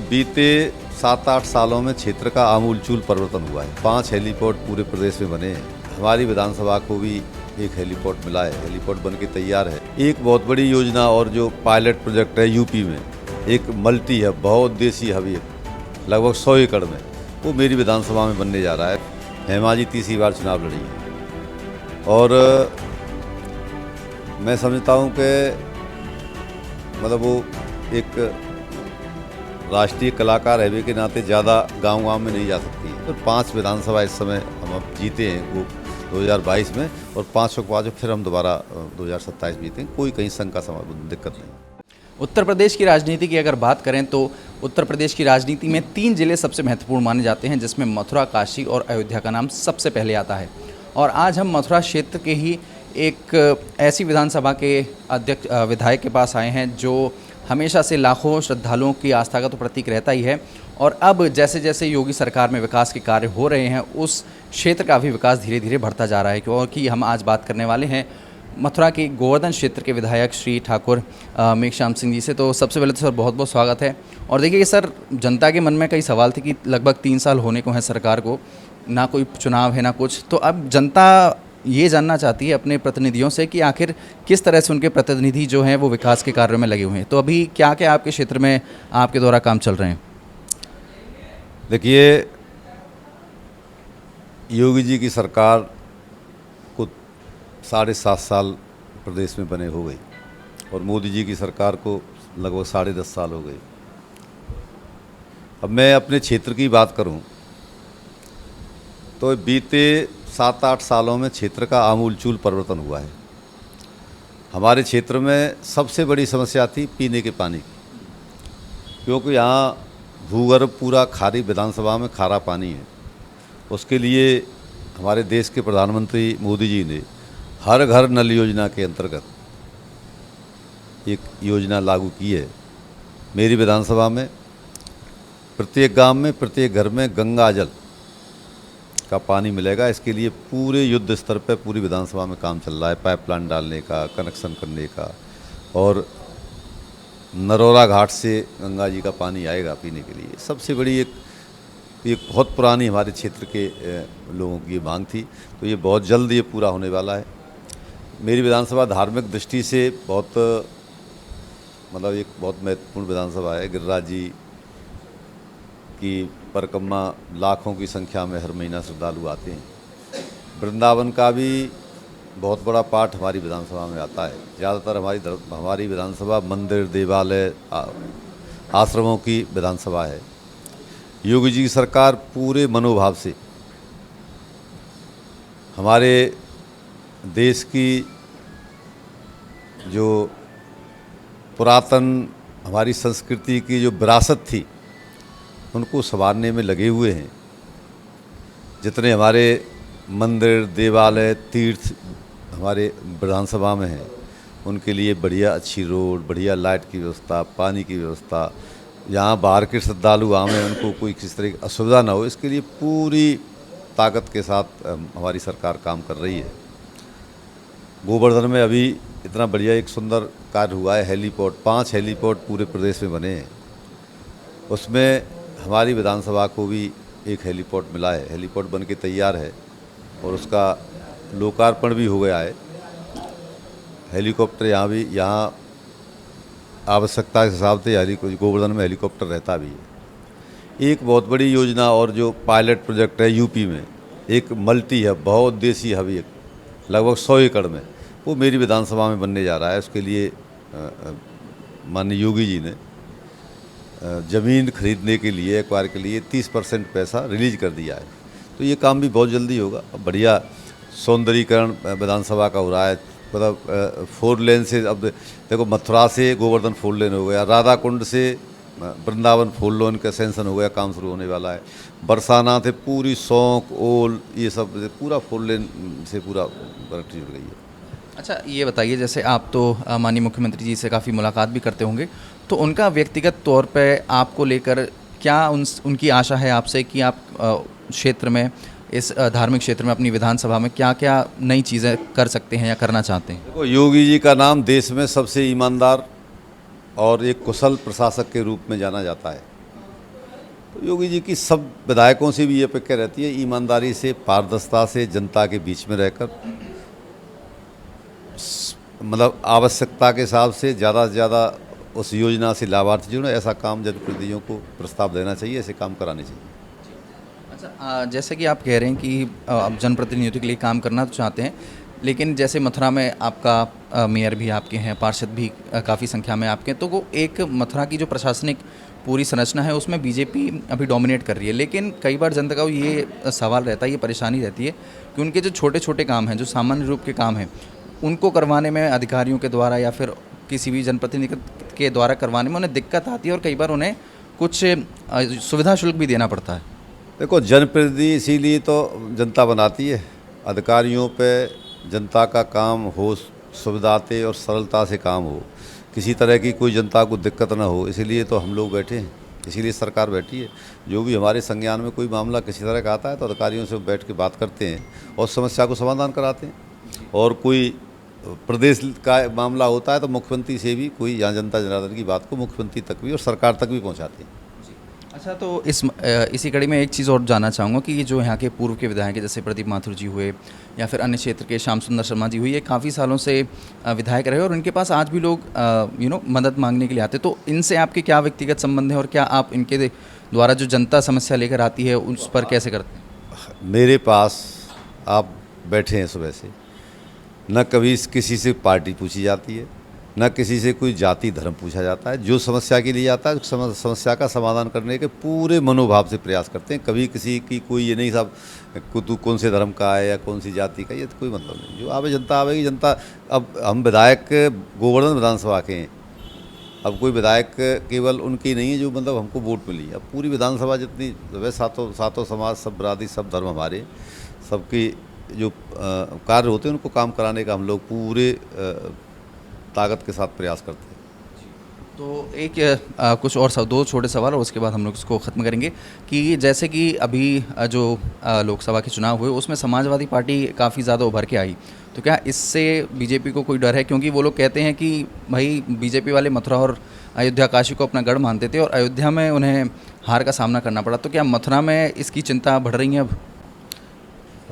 बीते 7-8 सालों में क्षेत्र का आमूलचूल परिवर्तन हुआ है। 5 हेलीपोर्ट पूरे प्रदेश में बने हैं। हमारी विधानसभा को भी एक हेलीपोर्ट मिला है, हेलीपोर्ट बन के तैयार है। एक बहुत बड़ी योजना और जो पायलट प्रोजेक्ट है यूपी में, एक मल्टी हब, बहुउद्देशीय हब, लगभग 100 एकड़ में, वो मेरी विधानसभा में बनने जा रहा है। हेमा जी तीसरी बार चुनाव लड़ी है और मैं समझता हूँ कि मतलब वो एक राष्ट्रीय कलाकार है के नाते ज़्यादा गांव में नहीं जा सकती है। तो 5 विधानसभा इस समय हम अब जीते हैं वो 2022 में, और 500 के बाद फिर हम दोबारा 2027 जीतेंगे। कोई कहीं संघ का दिक्कत नहीं। उत्तर प्रदेश की राजनीति की अगर बात करें तो उत्तर प्रदेश की राजनीति में 3 जिले सबसे महत्वपूर्ण माने जाते हैं, जिसमें मथुरा, काशी और अयोध्या का नाम सबसे पहले आता है। और आज हम मथुरा क्षेत्र के ही एक ऐसी विधानसभा के अध्यक्ष विधायक के पास आए हैं जो हमेशा से लाखों श्रद्धालुओं की आस्था का तो प्रतीक रहता ही है, और अब जैसे जैसे योगी सरकार में विकास के कार्य हो रहे हैं उस क्षेत्र का भी विकास धीरे धीरे बढ़ता जा रहा है। क्योंकि हम आज बात करने वाले हैं मथुरा के गोवर्धन क्षेत्र के विधायक श्री ठाकुर मेघश्याम सिंह जी से। तो सबसे पहले तो सर बहुत बहुत स्वागत है। और देखिए सर, जनता के मन में कई सवाल थे कि लगभग 3 साल होने को हैं सरकार को, ना कोई चुनाव है ना कुछ, तो अब जनता ये जानना चाहती है अपने प्रतिनिधियों से कि आखिर किस तरह से उनके प्रतिनिधि जो हैं वो विकास के कार्यों में लगे हुए हैं। तो अभी क्या क्या आपके क्षेत्र में आपके द्वारा काम चल रहे हैं? देखिए, योगी जी की सरकार को 7.5 साल प्रदेश में बने हो गई और मोदी जी की सरकार को लगभग 10.5 साल हो गए। अब मैं अपने क्षेत्र की बात करूं तो बीते 7-8 सालों में क्षेत्र का आमूलचूल परिवर्तन हुआ है। हमारे क्षेत्र में सबसे बड़ी समस्या थी पीने के पानी की, क्योंकि यहाँ भूगर्भ पूरा खारी, विधानसभा में खारा पानी है। उसके लिए हमारे देश के प्रधानमंत्री मोदी जी ने हर घर नल योजना के अंतर्गत एक योजना लागू की है। मेरी विधानसभा में प्रत्येक गांव में, प्रत्येक घर में गंगा जल का पानी मिलेगा। इसके लिए पूरे युद्ध स्तर पर पूरी विधानसभा में काम चल रहा है, पाइपलाइन डालने का, कनेक्शन करने का, और नरोरा घाट से गंगा जी का पानी आएगा पीने के लिए। सबसे बड़ी एक बहुत पुरानी हमारे क्षेत्र के लोगों की ये मांग थी, तो ये बहुत जल्द ये पूरा होने वाला है। मेरी विधानसभा धार्मिक दृष्टि से बहुत एक बहुत महत्वपूर्ण विधानसभा है। गिरिराज जी की परिक्रमा लाखों की संख्या में हर महीना श्रद्धालु आते हैं। वृंदावन का भी बहुत बड़ा पार्ट हमारी विधानसभा में आता है। ज़्यादातर हमारी विधानसभा मंदिर, देवालय, आश्रमों की विधानसभा है। योगी जी की सरकार पूरे मनोभाव से हमारे देश की जो पुरातन हमारी संस्कृति की जो विरासत थी उनको संवारने में लगे हुए हैं। जितने हमारे मंदिर, देवालय, तीर्थ हमारे विधानसभा में हैं, उनके लिए बढ़िया अच्छी रोड, बढ़िया लाइट की व्यवस्था, पानी की व्यवस्था, यहाँ बाहर के श्रद्धालु आवें उनको कोई किसी तरह की असुविधा ना हो, इसके लिए पूरी ताकत के साथ हमारी सरकार काम कर रही है। गोवर्धन में अभी इतना बढ़िया एक सुंदर कार्य हुआ है, हेलीपोर्ट, 5 हेलीपोर्ट पूरे प्रदेश में बने हैं। उसमें हमारी विधानसभा को भी एक हेलीपोर्ट मिला है, हेलीपोर्ट बन के तैयार है और उसका लोकार्पण भी हो गया है। हेलीकॉप्टर यहाँ आवश्यकता के हिसाब से गोवर्धन में हेलीकॉप्टर रहता भी है। एक बहुत बड़ी योजना और जो पायलट प्रोजेक्ट है यूपी में, एक मल्टी हब, बहुउद्देशीय हब, लगभग 100 एकड़ में, वो मेरी विधानसभा में बनने जा रहा है। उसके लिए माननीय योगी जी ने ज़मीन खरीदने के लिए, एक्वायर के लिए 30% पैसा रिलीज कर दिया है। तो ये काम भी बहुत जल्दी होगा। बढ़िया सौंदर्यीकरण विधानसभा का हो रहा है। 4 लेन से, अब देखो मथुरा से गोवर्धन 4 लेन हो गया, राधा कुंड से वृंदावन 4 लेन का सेंशन हो गया, काम शुरू होने वाला है। बरसाना से पूरी सौंक, ओल, ये सब पूरा 4 लेन से पूरा कनेक्टिविटी जुड़ गई है। अच्छा, ये बताइए, जैसे आप तो माननीय मुख्यमंत्री जी से काफ़ी मुलाकात भी करते होंगे, तो उनका व्यक्तिगत तौर पे आपको लेकर क्या उनकी आशा है आपसे कि आप क्षेत्र में, इस धार्मिक क्षेत्र में, अपनी विधानसभा में क्या क्या नई चीज़ें कर सकते हैं या करना चाहते हैं? देखो, योगी जी का नाम देश में सबसे ईमानदार और एक कुशल प्रशासक के रूप में जाना जाता है। तो योगी जी की सब विधायकों से भी ये अपेक्षा रहती है, ईमानदारी से, पारदर्शिता से, जनता के बीच में रहकर, मतलब आवश्यकता के हिसाब से ज़्यादा उस योजना से लाभार्थी जो है, ऐसा काम जनप्रतिनिधियों को प्रस्ताव देना चाहिए, ऐसे काम कराने चाहिए। अच्छा, जैसे कि आप कह रहे हैं कि आप जनप्रतिनिधियों के लिए काम करना तो चाहते हैं, लेकिन जैसे मथुरा में आपका मेयर भी आपके हैं, पार्षद भी काफ़ी संख्या में आपके हैं, तो वो एक मथुरा की जो प्रशासनिक पूरी संरचना है उसमें बीजेपी अभी डोमिनेट कर रही है। लेकिन कई बार जनता का ये सवाल रहता है, ये परेशानी रहती है कि उनके जो छोटे छोटे काम हैं, जो सामान्य रूप के काम हैं, उनको करवाने में अधिकारियों के द्वारा या फिर किसी भी जनप्रतिनिधि के द्वारा करवाने में उन्हें दिक्कत आती है और कई बार उन्हें कुछ सुविधा शुल्क भी देना पड़ता है। देखो, जनप्रतिनिधि इसीलिए तो जनता बनाती है, अधिकारियों पे जनता का काम हो, सुविधाते और सरलता से काम हो, किसी तरह की कोई जनता को दिक्कत ना हो, इसीलिए तो हम लोग बैठे हैं, इसीलिए सरकार बैठी है। जो भी हमारे संज्ञान में कोई मामला किसी तरह का आता है तो अधिकारियों से बैठ के बात करते हैं और समस्या को समाधान कराते हैं। और कोई प्रदेश का मामला होता है तो मुख्यमंत्री से भी कोई, यहाँ जनता जनार्दन की बात को मुख्यमंत्री तक भी और सरकार तक भी पहुँचाते हैं। अच्छा, तो इसी कड़ी में एक चीज़ और जानना चाहूँगा कि ये जो यहाँ के पूर्व के विधायक हैं, जैसे प्रदीप माथुर जी हुए या फिर अन्य क्षेत्र के श्याम सुंदर शर्मा जी हुए, ये काफ़ी सालों से विधायक रहे और उनके पास आज भी लोग मदद मांगने के लिए आते, तो इनसे आपके क्या व्यक्तिगत संबंध है और क्या आप इनके द्वारा जो जनता समस्या लेकर आती है उस पर कैसे करते हैं? मेरे पास आप बैठे हैं सुबह से, न कभी किसी से पार्टी पूछी जाती है, न किसी से कोई जाति धर्म पूछा जाता है। जो समस्या के लिए आता है समस्या का समाधान करने के पूरे मनोभाव से प्रयास करते हैं। कभी किसी की कोई ये नहीं साहब तू कौन से धर्म का है या कौन सी जाति का, ये तो कोई मतलब नहीं। जो आवे जनता आवेगी, जनता। अब हम विधायक गोवर्धन विधानसभा के हैं, अब कोई विधायक केवल उनकी नहीं है जो मतलब हमको वोट मिली, अब पूरी विधानसभा जितनी सातों समाज, सब बरादरी, सब धर्म हमारे, सबकी जो कार्य होते हैं उनको काम कराने का हम लोग पूरे ताकत के साथ प्रयास करते हैं। तो एक कुछ और दो छोटे सवाल और उसके बाद हम लोग इसको ख़त्म करेंगे कि जैसे कि अभी जो लोकसभा के चुनाव हुए उसमें समाजवादी पार्टी काफ़ी ज़्यादा उभर के आई, तो क्या इससे बीजेपी को कोई डर है? क्योंकि वो लोग कहते हैं कि भाई बीजेपी वाले मथुरा और अयोध्या काशी को अपना गढ़ मानते थे और अयोध्या में उन्हें हार का सामना करना पड़ा, तो क्या मथुरा में इसकी चिंता बढ़ रही है अब?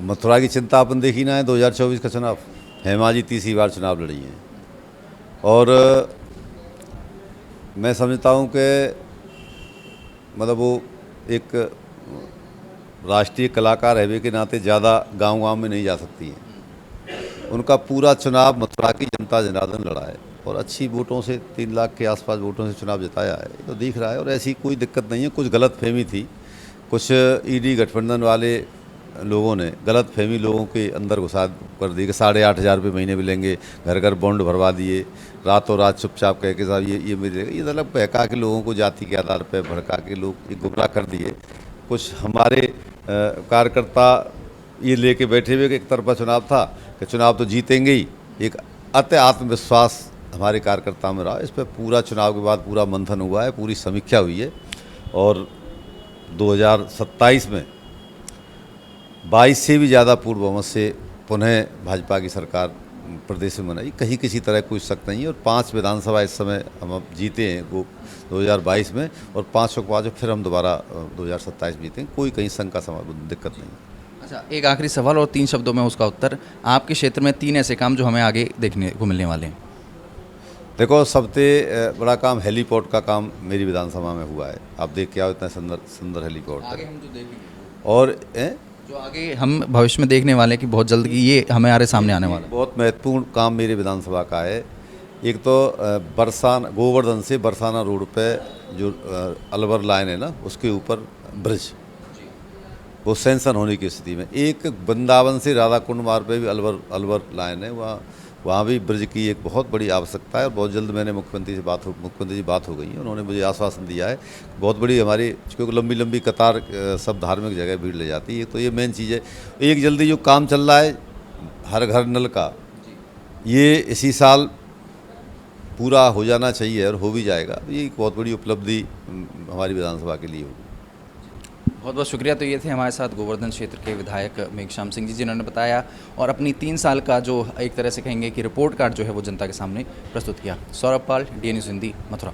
मथुरा की चिंता अपन देखी ना है, 2024 का चुनाव, हेमा जी तीसरी बार चुनाव लड़ी हैं और मैं समझता हूँ कि मतलब वो एक राष्ट्रीय कलाकार है के नाते ज़्यादा गांव में नहीं जा सकती हैं। उनका पूरा चुनाव मथुरा की जनता जनार्दन लड़ा है और अच्छी वोटों से, 3 लाख के आसपास वोटों से चुनाव जिताया है, तो दिख रहा है। और ऐसी कोई दिक्कत नहीं है। कुछ गलतफहमी थी, कुछ ईडी गठबंधन वाले लोगों ने गलतफहमी लोगों के अंदर घुसा कर दी कि 8,500 रुपये महीने मिलेंगे, घर घर बॉन्ड भरवा दिए, रातों रात चुपचाप कह के साहब ये मिलेगा, ये मतलब बहका के लोगों को जाति के आधार पर भड़का के लोग ये गुमराह कर दिए। कुछ हमारे कार्यकर्ता ये लेके बैठे हुए कि एक तरफा चुनाव था कि चुनाव तो जीतेंगे ही, एक अति आत्मविश्वास हमारे कार्यकर्ताओं में रहा। इस पर पूरा चुनाव के बाद पूरा मंथन हुआ है, पूरी समीक्षा हुई है और 2027 में 22 से भी ज़्यादा पूर्ण बहुमत से पुनः भाजपा की सरकार प्रदेश में बनाई, कहीं किसी तरह कोई शक नहीं है। और 5 विधानसभा इस समय हम अब जीते हैं वो 2022 में, और 500 के बाद फिर हम दोबारा 2027 जीतेंगे, कोई कहीं संघ का दिक्कत नहीं। अच्छा, एक आखिरी सवाल और 3 शब्दों में उसका उत्तर। आपके क्षेत्र में 3 ऐसे काम जो हमें आगे देखने को मिलने वाले हैं। देखो, सबसे बड़ा काम हेलीपोर्ट का काम मेरी विधानसभा में हुआ है। आप देख के आओ, इतना सुंदर हेलीपोर्ट आगे हम जो देखेंगे और जो आगे हम भविष्य में देखने वाले हैं कि बहुत जल्द ये हमारे सामने आने वाला है। बहुत महत्वपूर्ण काम मेरे विधानसभा का है। एक तो बरसाना, गोवर्धन से बरसाना रोड पे जो अलवर लाइन है ना, उसके ऊपर ब्रिज, वो सैंक्शन होने की स्थिति में। एक वृंदावन से राधा कुंड मार्ग पे भी अलवर लाइन है, वहाँ भी ब्रिज की एक बहुत बड़ी आवश्यकता है और बहुत जल्द मैंने मुख्यमंत्री जी बात हो गई है, उन्होंने मुझे आश्वासन दिया है। बहुत बड़ी हमारी, क्योंकि लंबी कतार सब धार्मिक जगह भीड़ ले जाती है, तो ये मेन चीज़ है। एक जल्दी जो काम चल रहा है हर घर नल का, ये इसी साल पूरा हो जाना चाहिए और हो भी जाएगा। ये एक बहुत बड़ी उपलब्धि हमारी विधानसभा के लिए होगी। बहुत बहुत शुक्रिया। तो ये थे हमारे साथ गोवर्धन क्षेत्र के विधायक मेघश्याम सिंह जी, जिन्होंने बताया और अपनी 3 साल का जो एक तरह से कहेंगे कि रिपोर्ट कार्ड जो है वो जनता के सामने प्रस्तुत किया। सौरभ पाल, DN न्यूज़ हिंदी, मथुरा।